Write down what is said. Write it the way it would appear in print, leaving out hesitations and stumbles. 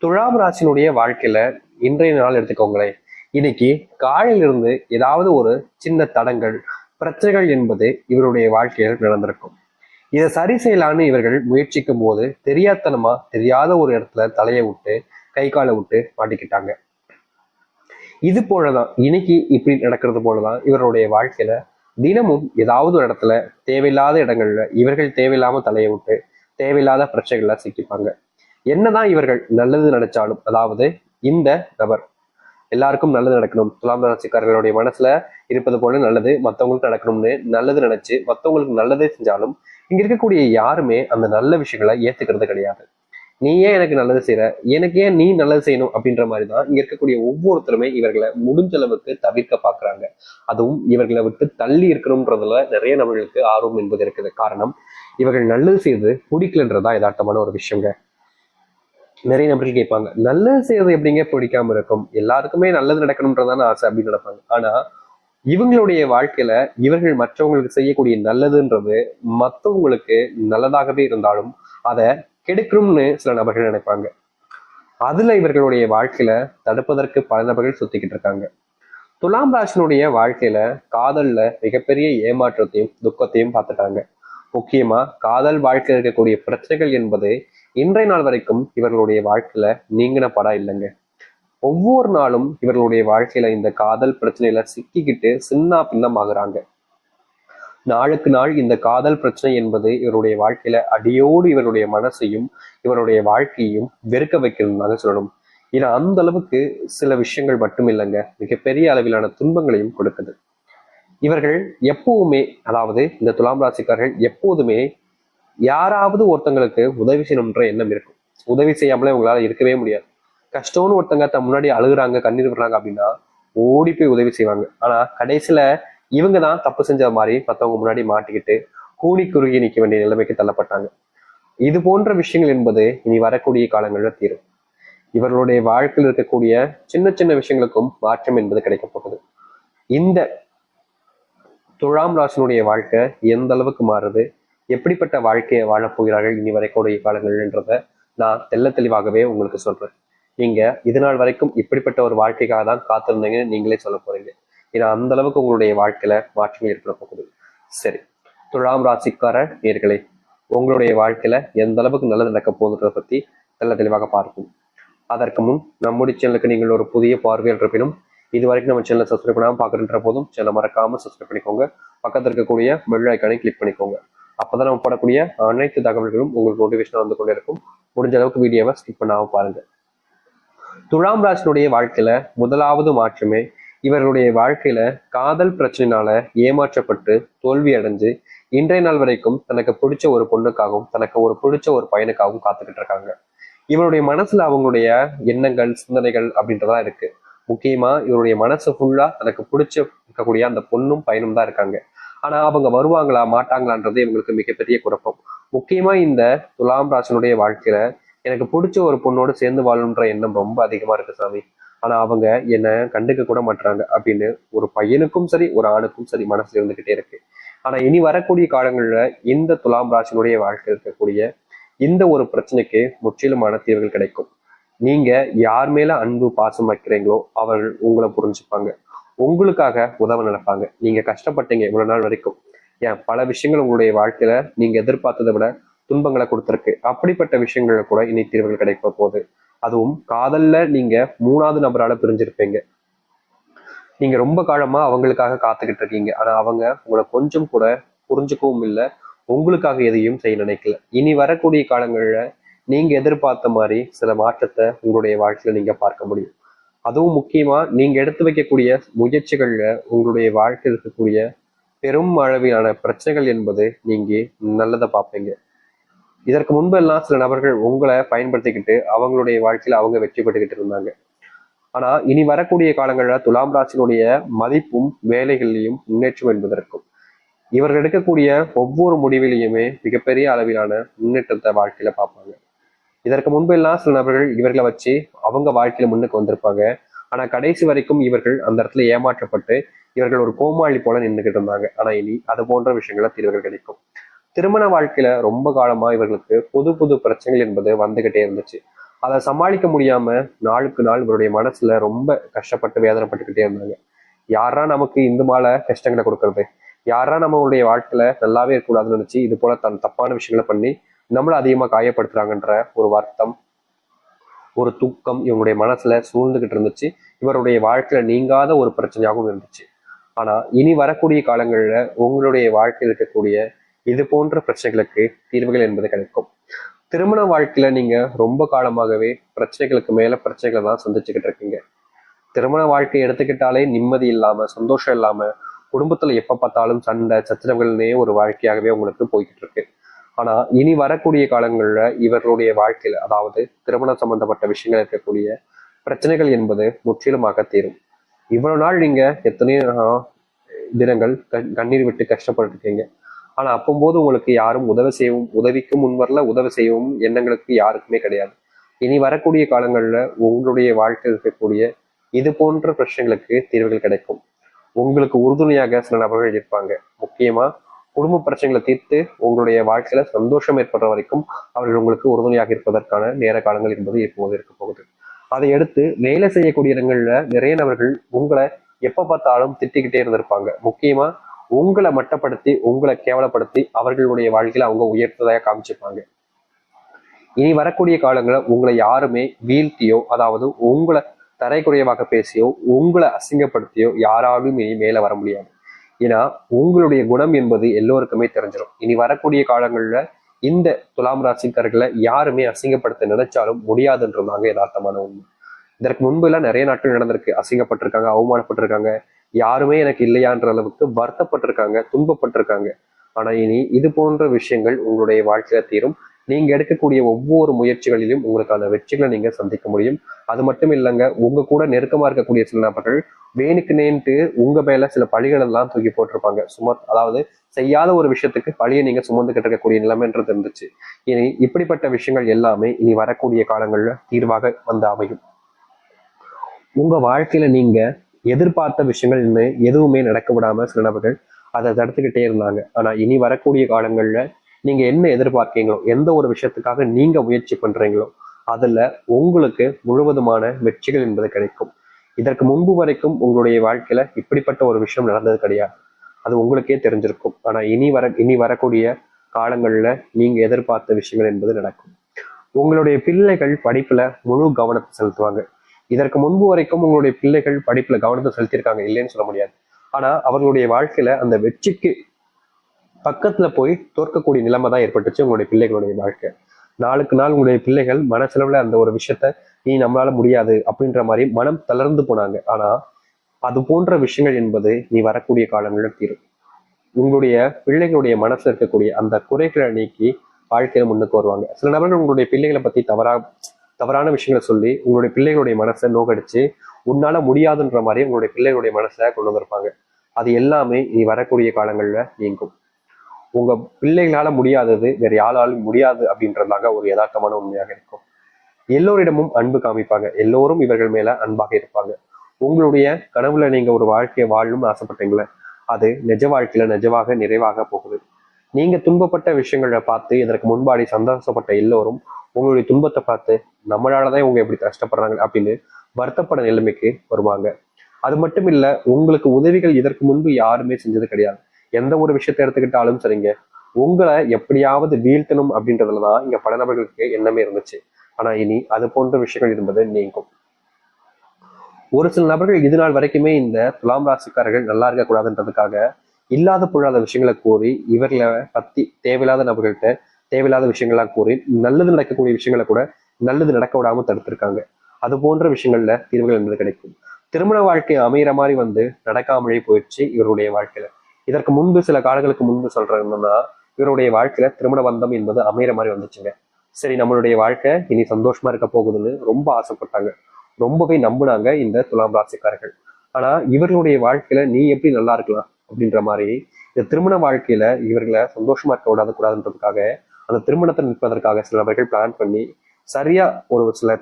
துலாம் ராசினுடைய வாழ்க்கையில இன்றைய நாள் எடுத்துக்கோங்களேன். இன்னைக்கு காலையிலிருந்து ஏதாவது ஒரு சின்ன தடங்கள், பிரச்சனைகள் என்பது இவருடைய வாழ்க்கையில் நடந்திருக்கும். இதை சரி செய்யலான்னு இவர்கள் முயற்சிக்கும் போது தெரியாதனமா தெரியாத ஒரு இடத்துல தலையை விட்டு கை காலை விட்டு மாட்டிக்கிட்டாங்க. இது போலதான் இன்னைக்கு இப்படி நடக்கிறது போலதான் இவருடைய வாழ்க்கையில தினமும் ஏதாவது ஒரு இடத்துல தேவையில்லாத இடங்கள்ல இவர்கள் தேவையில்லாம தலையை விட்டு தேவையில்லாத பிரச்சனைகள்ல சிக்கிப்பாங்க. என்னதான் இவர்கள் நல்லது நினைச்சாலும், அதாவது இந்த நபர் எல்லாருக்கும் நல்லது நடக்கணும், துலாம் ராசிக்காரர்களுடைய மனசுல இருப்பது போல நல்லது மற்றவங்களுக்கு நடக்கணும்னு நல்லது நினைச்சு மற்றவங்களுக்கு நல்லதே செஞ்சாலும் இங்க இருக்கக்கூடிய யாருமே அந்த நல்ல விஷயங்களை ஏத்துக்கிறது கிடையாது. நீ ஏன் எனக்கு நல்லது செய்யற, எனக்கு ஏன் நீ நல்லது செய்யணும் அப்படின்ற மாதிரிதான் இங்க இருக்கக்கூடிய ஒவ்வொருத்தருமே இவர்களை முடிஞ்ச அளவுக்கு தவிர்க்க பாக்குறாங்க. அதுவும் இவர்களை விட்டு தள்ளி இருக்கணும்ன்றதுல நிறைய நபர்களுக்கு ஆர்வம் என்பது இருக்குது. காரணம், இவர்கள் நல்லது செய்யறது பிடிக்கலன்றதா யதார்த்தமான ஒரு விஷயங்க. நிறைய நபர்கள் கேட்பாங்க, நல்லது செய்யறது எப்படிங்க பிடிக்காம இருக்கும், எல்லாருக்குமே நல்லது நடக்கணும்ன்றதான ஆசை அப்படின்னு நினைப்பாங்க. ஆனா இவங்களுடைய வாழ்க்கையில இவர்கள் மற்றவங்களுக்கு செய்யக்கூடிய நல்லதுன்றது மற்றவங்களுக்கு நல்லதாகவே இருந்தாலும் அதை கெடுக்கணும்னு சில நபர்கள் நினைப்பாங்க. அதுல இவர்களுடைய வாழ்க்கையில தடுப்பதற்கு பல நபர்கள் சுத்திக்கிட்டு இருக்காங்க. துலாம் ராசினுடைய வாழ்க்கையில காதல்ல மிகப்பெரிய ஏமாற்றத்தையும் துக்கத்தையும் பார்த்துட்டாங்க. முக்கியமா காதல் வாழ்க்கையில் இருக்கக்கூடிய பிரச்சனைகள் என்பது இன்றைய நாள் வரைக்கும் இவர்களுடைய வாழ்க்கையில நீங்கின படம் இல்லைங்க. ஒவ்வொரு நாளும் இவர்களுடைய வாழ்க்கையில இந்த காதல் பிரச்சனையில சிக்கிக்கிட்டு சின்ன பின்னமாகறாங்க. நாளுக்கு நாள் இந்த காதல் பிரச்சனை என்பது இவருடைய வாழ்க்கையில அடியோடு இவருடைய மனசையும் இவருடைய வாழ்க்கையையும் வெறுக்க வைக்கிறதுனால சொல்லணும். ஏன்னா அந்த அளவுக்கு சில விஷயங்கள் மட்டும் இல்லைங்க, மிகப்பெரிய அளவிலான துன்பங்களையும் கொடுக்குது. இவர்கள் எப்பவுமே, அதாவது இந்த துலாம் ராசிக்காரர்கள் எப்போதுமே யாராவது ஒருத்தங்களுக்கு உதவி செய்யணும்ன்ற எண்ணம் இருக்கும். உதவி செய்யாமலே உங்களால இருக்கவே முடியாது. கஷ்டம்னு ஒருத்தங்க தன் முன்னாடி அழுகுறாங்க, கண்ணீர் விடுறாங்க அப்படின்னா ஓடி போய் உதவி செய்வாங்க. ஆனா கடைசியில இவங்க தான் தப்பு செஞ்ச மாதிரி மற்றவங்க முன்னாடி மாட்டிக்கிட்டு கூனி குறுகி நிற்க வேண்டிய நிலைமைக்கு தள்ளப்பட்டாங்க. இது போன்ற விஷயங்கள் என்பது இனி வரக்கூடிய காலங்களில் தீரும். இவர்களுடைய வாழ்க்கையில் இருக்கக்கூடிய சின்ன சின்ன விஷயங்களுக்கும் மாற்றம் என்பது கிடைக்க போகுது. இந்த துலாம் ராசினுடைய வாழ்க்கை எந்த அளவுக்கு மாறுது, எப்படிப்பட்ட வாழ்க்கையை வாழப் போகிறார்கள் இனி வரக்கூடிய காலங்கள்ன்றத நான் தெள்ள தெளிவாகவே உங்களுக்கு சொல்றேன். நீங்க இது நாள் வரைக்கும் இப்படிப்பட்ட ஒரு வாழ்க்கைக்காக தான் காத்திருந்தீங்கன்னு நீங்களே சொல்ல போறீங்க. ஏன்னா அந்த அளவுக்கு உங்களுடைய வாழ்க்கையில மாற்றம் ஏற்பட போகுது. சரி, துலாம் ராசிக்கார நேர்களே, உங்களுடைய வாழ்க்கையில எந்த அளவுக்கு நல்லது நடக்க போகுதுன்றத பத்தி தெள்ள தெளிவாக பார்ப்போம். அதற்கு முன் நம்முடைய சேனலுக்கு நீங்கள் ஒரு புதிய பார்வையாளர் இருப்பினும் இது வரைக்கும் நம்ம சேனலை சப்ஸ்கிரைப் பண்ணாமல் பார்க்குறன்ற போதும் சேனலை மறக்காம சப்ஸ்கிரைப் பண்ணிக்கோங்க. பக்கத்தில் இருக்கக்கூடிய பெல் ஐக்கானை கிளிக் பண்ணிக்கோங்க. அப்பதான் நம்ம போடக்கூடிய அனைத்து தகவல்களும் உங்களுக்கு நோட்டிஃபிகேஷன் வந்து கொண்டே இருக்கும். முடிஞ்ச அளவுக்கு வீடியோவை ஸ்கிப் பண்ணாம பாருங்க. துலாம் ராசினுடைய வாழ்க்கையில முதலாவது மாற்றமே இவர்களுடைய வாழ்க்கையில காதல் பிரச்சனையினால ஏமாற்றப்பட்டு தோல்வி அடைஞ்சு இன்றைய நாள் வரைக்கும் தனக்கு பிடிச்ச ஒரு பொண்ணுக்காகவும் தனக்கு ஒரு பிடிச்ச ஒரு பையனுக்காகவும் காத்துக்கிட்டு இருக்காங்க. இவருடைய மனசுல அவங்களுடைய எண்ணங்கள் சிந்தனைகள் அப்படின்றதா இருக்கு. முக்கியமா இவருடைய மனசு ஃபுல்லா தனக்கு பிடிச்ச இருக்கக்கூடிய அந்த பொண்ணும் பையனும் தான் இருக்காங்க. ஆனா அவங்க வருவாங்களா மாட்டாங்களான்றது இவங்களுக்கு மிகப்பெரிய குழப்பம். முக்கியமா இந்த துலாம் ராசினுடைய வாழ்க்கையில எனக்கு பிடிச்ச ஒரு பொண்ணோடு சேர்ந்து வாழணுன்ற எண்ணம் ரொம்ப அதிகமா இருக்கு சாமி. ஆனா அவங்க என்னை கண்டுக்க கூட மாட்டாங்க அப்படின்னு ஒரு பையனுக்கும் சரி ஒரு ஆணுக்கும் சரி மனசுல இருந்துகிட்டே இருக்கு. ஆனா இனி வரக்கூடிய காலங்கள்ல இந்த துலாம் ராசினுடைய வாழ்க்கையில் இருக்கக்கூடிய இந்த ஒரு பிரச்சனைக்கு முற்றிலுமான தீர்வுகள் கிடைக்கும். நீங்க யார் மேல அன்பு பாசம் வைக்கிறீங்களோ அவர்கள் உங்களை புரிஞ்சுப்பாங்க, உங்களுக்காக உதவ நினைப்பாங்க. நீங்க கஷ்டப்பட்டீங்க இவ்வளவு நாள் வரைக்கும், ஏன் பல விஷயங்கள் உங்களுடைய வாழ்க்கையில நீங்க எதிர்பார்த்ததை விட துன்பங்களை கொடுத்துருக்கு. அப்படிப்பட்ட விஷயங்கள கூட இனி தீர்வுகள் கிடைக்க போகுது. அதுவும் காதல்ல நீங்க மூணாவது நபரால பிரிஞ்சிருப்பீங்க. நீங்க ரொம்ப காலமா அவங்களுக்காக காத்துக்கிட்டு இருக்கீங்க. ஆனா அவங்க உங்களை கொஞ்சம் கூட புரிஞ்சுக்கவும் இல்லை, உங்களுக்காக எதையும் செய்ய நினைக்கல. இனி வரக்கூடிய காலங்கள்ல நீங்க எதிர்பார்த்த மாதிரி சில மாற்றத்தை உங்களுடைய வாழ்க்கையில நீங்க பார்க்க முடியும். அதுவும் முக்கியமா நீங்க எடுத்து வைக்கக்கூடிய முயற்சிகள்ல உங்களுடைய வாழ்க்கையில் இருக்கக்கூடிய பெரும் அளவிலான பிரச்சனைகள் என்பது நீங்க நல்லதை பார்ப்பீங்க. இதற்கு முன்பெல்லாம் சில நபர்கள் உங்களை பயன்படுத்திக்கிட்டு அவங்களுடைய வாழ்க்கையில அவங்க வெற்றி பெற்றுக்கிட்டு இருந்தாங்க. ஆனா இனி வரக்கூடிய காலங்கள்ல துலாம் ராசினுடைய மதிப்பும் வேலைகள்லையும் முன்னேற்றம் என்பதற்கும் இவர்கள் எடுக்கக்கூடிய ஒவ்வொரு முடிவிலையுமே மிகப்பெரிய அளவிலான முன்னேற்றத்தை வாழ்க்கையில பார்ப்பாங்க. இதற்கு முன்பு எல்லாம் சில நபர்கள் இவர்களை வச்சு அவங்க வாழ்க்கையில முன்னுக்கு வந்திருப்பாங்க. ஆனா கடைசி வரைக்கும் இவர்கள் அந்த இடத்துல ஏமாற்றப்பட்டு இவர்கள் ஒரு கோமாளி போல நின்றுகிட்டு இருந்தாங்க. ஆனா இனி அது போன்ற விஷயங்கள தீர்வுகள் கிடைக்கும். திருமண வாழ்க்கையில ரொம்ப காலமா இவர்களுக்கு புது புது பிரச்சனைகள் என்பது வந்துகிட்டே இருந்துச்சு. அதை சமாளிக்க முடியாம நாளுக்கு நாள் இவருடைய மனசுல ரொம்ப கஷ்டப்பட்டு வேதனைப்பட்டுக்கிட்டே இருந்தாங்க. யாரா நமக்கு இந்த மாலை கஷ்டங்களை கொடுக்கறது, யாரா நம்மளுடைய வாழ்க்கையில நல்லாவே இருக்கக்கூடாதுன்னு நினைச்சு இது போல தப்பான விஷயங்களை பண்ணி நம்மள அதிகமா காயப்படுத்துறாங்கன்ற ஒரு வருத்தம், ஒரு தூக்கம் இவங்களுடைய மனசுல சூழ்ந்துகிட்டு இருந்துச்சு. இவருடைய வாழ்க்கையில நீங்காத ஒரு பிரச்சனையாகவும் இருந்துச்சு. ஆனா இனி வரக்கூடிய காலங்கள்ல உங்களுடைய வாழ்க்கையில் இருக்கக்கூடிய இது போன்ற பிரச்சனைகளுக்கு தீர்வுகள் என்பது கிடைக்கும். திருமண வாழ்க்கையில நீங்க ரொம்ப காலமாகவே பிரச்சனைகளுக்கு மேல பிரச்சனைகளை தான் சந்திச்சுக்கிட்டு இருக்கீங்க. திருமண வாழ்க்கையை எடுத்துக்கிட்டாலே நிம்மதி இல்லாம, சந்தோஷம் இல்லாம, குடும்பத்துல எப்ப பார்த்தாலும் சண்டை சச்சரவுகள்னே ஒரு வாழ்க்கையாகவே உங்களுக்கு போய்கிட்டு இருக்கு. ஆனா இனி வரக்கூடிய காலங்கள்ல இவர்களுடைய வாழ்க்கையில, அதாவது திருமணம் சம்பந்தப்பட்ட விஷயங்கள் இருக்கக்கூடிய பிரச்சனைகள் என்பது முற்றிலுமாக தீரும். இவ்வளவு நாள் நீங்க எத்தனையோ தினங்கள் கண்ணீர் விட்டு கஷ்டப்பட்டுருக்கீங்க. ஆனா அப்போது உங்களுக்கு யாரும் உதவிக்கும் முன்வரல, உதவி செய்யவும் எண்ணங்களுக்கு யாருக்குமே கிடையாது. இனி வரக்கூடிய காலங்கள்ல உங்களுடைய வாழ்க்கையில் இருக்கக்கூடிய இது போன்ற பிரச்சனைகளுக்கு தீர்வுகள் கிடைக்கும். உங்களுக்கு உறுதுணையாக சில நபர்கள் இருப்பாங்க. முக்கியமா குடும்ப பிரச்சனைகளை தீர்த்து உங்களுடைய வாழ்க்கையில சந்தோஷம் ஏற்படுற வரைக்கும் அவர்கள் உங்களுக்கு உறுதுணையாக இருப்பதற்கான நேர காலங்கள் என்பது இப்போது இருக்க போகுது. அதை எடுத்து வேலை செய்யக்கூடிய இடங்கள்ல நிறைய நபர்கள் உங்களை எப்ப பார்த்தாலும் திட்டிக்கிட்டே இருந்திருப்பாங்க. முக்கியமா உங்களை மட்டப்படுத்தி, உங்களை கேவலப்படுத்தி அவர்களுடைய வாழ்க்கையில அவங்க உயர்த்ததாக காமிச்சிருப்பாங்க. இனி வரக்கூடிய காலங்களில் உங்களை யாருமே வீழ்த்தியோ, அதாவது உங்களை தரைக்குறைவாக பேசியோ, உங்களை அசிங்கப்படுத்தியோ யாராலும் இனி மேல வர முடியாது. ஏன்னா உங்களுடைய குணம் என்பது எல்லோருக்குமே தெரிஞ்சிடும். இனி வரக்கூடிய காலங்கள்ல இந்த துலாம் ராசிக்காரர்களை யாருமே அசிங்கப்படுத்த நினைச்சாலும் முடியாதுன்றதாங்க யதார்த்தமான உண்மை. இதற்கு முன்பு எல்லாம் நிறைய நாட்கள் நடந்திருக்கு. அசிங்கப்பட்டிருக்காங்க, அவமானப்பட்டிருக்காங்க, யாருமே எனக்கு இல்லையான்ற அளவுக்கு வருத்தப்பட்டிருக்காங்க, துன்பப்பட்டிருக்காங்க. ஆனா இனி இது போன்ற விஷயங்கள் உங்களுடைய வாழ்க்கையில தீரும். நீங்க எடுக்கக்கூடிய ஒவ்வொரு முயற்சிகளிலும் உங்களுக்கான வெற்றிகளை நீங்க சந்திக்க முடியும். அது மட்டும் இல்லைங்க, உங்க கூட நெருக்கமா இருக்கக்கூடிய சில நபர்கள் வேணுக்கு நேன்ட்டு உங்க மேல சில பழிகள் எல்லாம் தூக்கி போட்டிருப்பாங்க. அதாவது செய்யாத ஒரு விஷயத்துக்கு பழியை நீங்க சுமந்துகிட்டு இருக்கக்கூடிய நிலைமைன்றது இருந்துச்சு. இனி இப்படிப்பட்ட விஷயங்கள் எல்லாமே இனி வரக்கூடிய காலங்கள்ல தீர்வாக வந்து அமையும். உங்க வாழ்க்கையில நீங்க எதிர்பார்த்த விஷயங்கள் இன்னும் எதுவுமே நடக்க விடாம சில நபர்கள் அதை தடுத்துக்கிட்டே இருந்தாங்க. ஆனா இனி வரக்கூடிய காலங்கள்ல நீங்க என்ன எதிர்பார்க்கீங்களோ, எந்த ஒரு விஷயத்துக்காக நீங்க முயற்சி பண்றீங்களோ அதுல உங்களுக்கு முழுவதுமான வெற்றிகள் என்பது கிடைக்கும். இதற்கு முன்பு வரைக்கும் உங்களுடைய வாழ்க்கையில இப்படிப்பட்ட ஒரு விஷயம் நடந்தது கிடையாது. அது உங்களுக்கே தெரிஞ்சிருக்கும். ஆனா இனி வரக்கூடிய காலங்கள்ல நீங்க எதிர்பார்த்த விஷயங்கள் என்பது நடக்கும். உங்களுடைய பிள்ளைகள் படிப்புல முழு கவனத்தை செலுத்துவாங்க. இதற்கு முன்பு வரைக்கும் உங்களுடைய பிள்ளைகள் படிப்புல கவனத்தை செலுத்தியிருக்காங்க, இல்லைன்னு சொல்ல முடியாது. ஆனா அவர்களுடைய வாழ்க்கையில அந்த வெற்றிக்கு பக்கத்துல போய் தோற்கக்கூடிய நிலைமை தான் ஏற்பட்டுச்சு உங்களுடைய பிள்ளைகளுடைய வாழ்க்கை. நாளுக்கு நாள் உங்களுடைய பிள்ளைகள் மனசளவுல அந்த ஒரு விஷயத்த நீ நம்மளால முடியாது அப்படின்ற மாதிரி மனம் தளர்ந்து போனாங்க. ஆனா அது போன்ற விஷயங்கள் என்பது நீ வரக்கூடிய காலங்களில் தீரும். உங்களுடைய பிள்ளைகளுடைய மனசுல இருக்கக்கூடிய அந்த குறைகளை நீக்கி வாழ்க்கையில முன்னுக்கு வருவாங்க. சில நபர்கள் உங்களுடைய பிள்ளைகளை பத்தி தவறான விஷயங்களை சொல்லி உங்களுடைய பிள்ளைகளுடைய மனசை நோக்கடிச்சு உன்னால முடியாதுன்ற மாதிரி உங்களுடைய பிள்ளைகளுடைய மனசை கொண்டு வந்திருப்பாங்க. அது எல்லாமே இனி வரக்கூடிய காலங்கள்ல நீங்கும். உங்க பிள்ளைகளால முடியாதது வேற யாராலும் முடியாது அப்படின்றதாக ஒரு யதார்த்தமான உண்மையாக இருக்கும். எல்லோரிடமும் அன்பு காமிப்பாங்க. எல்லோரும் இவர்கள் மேல அன்பாக இருப்பாங்க. உங்களுடைய கனவுல நீங்க ஒரு வாழ்க்கையை வாழணும்னு ஆசைப்பட்டீங்களே, அது நிஜ வாழ்க்கையில நிஜமாக நிறைவாக போகுது. நீங்க துன்பப்பட்ட விஷயங்களை பார்த்து இதற்கு முன்பாடி சந்தோஷப்பட்ட எல்லோரும் உங்களுடைய துன்பத்தை பார்த்து நம்மளாலதான் இவங்க எப்படி கஷ்டப்படுறாங்க அப்படின்னு வருத்தப்பட நிலைமைக்கு வருவாங்க. அது மட்டும் இல்ல, உங்களுக்கு உதவிகள் இதற்கு முன்பு யாருமே செஞ்சது கிடையாது. எந்த ஒரு விஷயத்தை எடுத்துக்கிட்டாலும் சரிங்க, உங்களை எப்படியாவது வீழ்த்தணும் அப்படின்றதுலதான் இங்க பல நபர்களுக்கு எண்ணமே இருந்துச்சு. ஆனா இனி அது போன்ற விஷயங்கள் என்பது நீங்கும். ஒரு சில நபர்கள் இது நாள் வரைக்குமே இந்த துலாம் ராசிக்காரர்கள் நல்லா இருக்கக்கூடாதுன்றதுக்காக இல்லாத பொருளாத விஷயங்களை கூறி இவர்களை பத்தி தேவையில்லாத நபர்கள்ட்ட தேவையில்லாத விஷயங்கள்லாம் கூறி நல்லது நடக்கக்கூடிய விஷயங்களை கூட நல்லது நடக்க விடாம தடுத்திருக்காங்க. அது போன்ற விஷயங்கள்ல தீர்வுகள் என்பது கிடைக்கும். திருமண வாழ்க்கை அமைகிற மாதிரி நடக்காமலே போயிடுச்சு இவருடைய வாழ்க்கையில. இதற்கு முன்பு சில காலங்களுக்கு முன்பு சொல்றேன்னா இவருடைய வாழ்க்கையில திருமண பந்தம் என்பது அமைகிற மாதிரி வந்துச்சுங்க. சரி, நம்மளுடைய வாழ்க்கை இனி சந்தோஷமா இருக்க போகுதுன்னு ரொம்ப ஆசைப்பட்டாங்க, ரொம்பவே நம்புனாங்க இந்த துலாம் ராசிக்காரர்கள். ஆனா இவர்களுடைய வாழ்க்கையில நீ எப்படி நல்லா இருக்கலாம் அப்படின்ற மாதிரி இந்த திருமண வாழ்க்கையில இவர்களை சந்தோஷமா இருக்க விடாத கூடாதுன்றதுக்காக அந்த திருமணத்தை நிற்பதற்காக சில நபர்கள் பிளான் பண்ணி சரியா ஒரு சில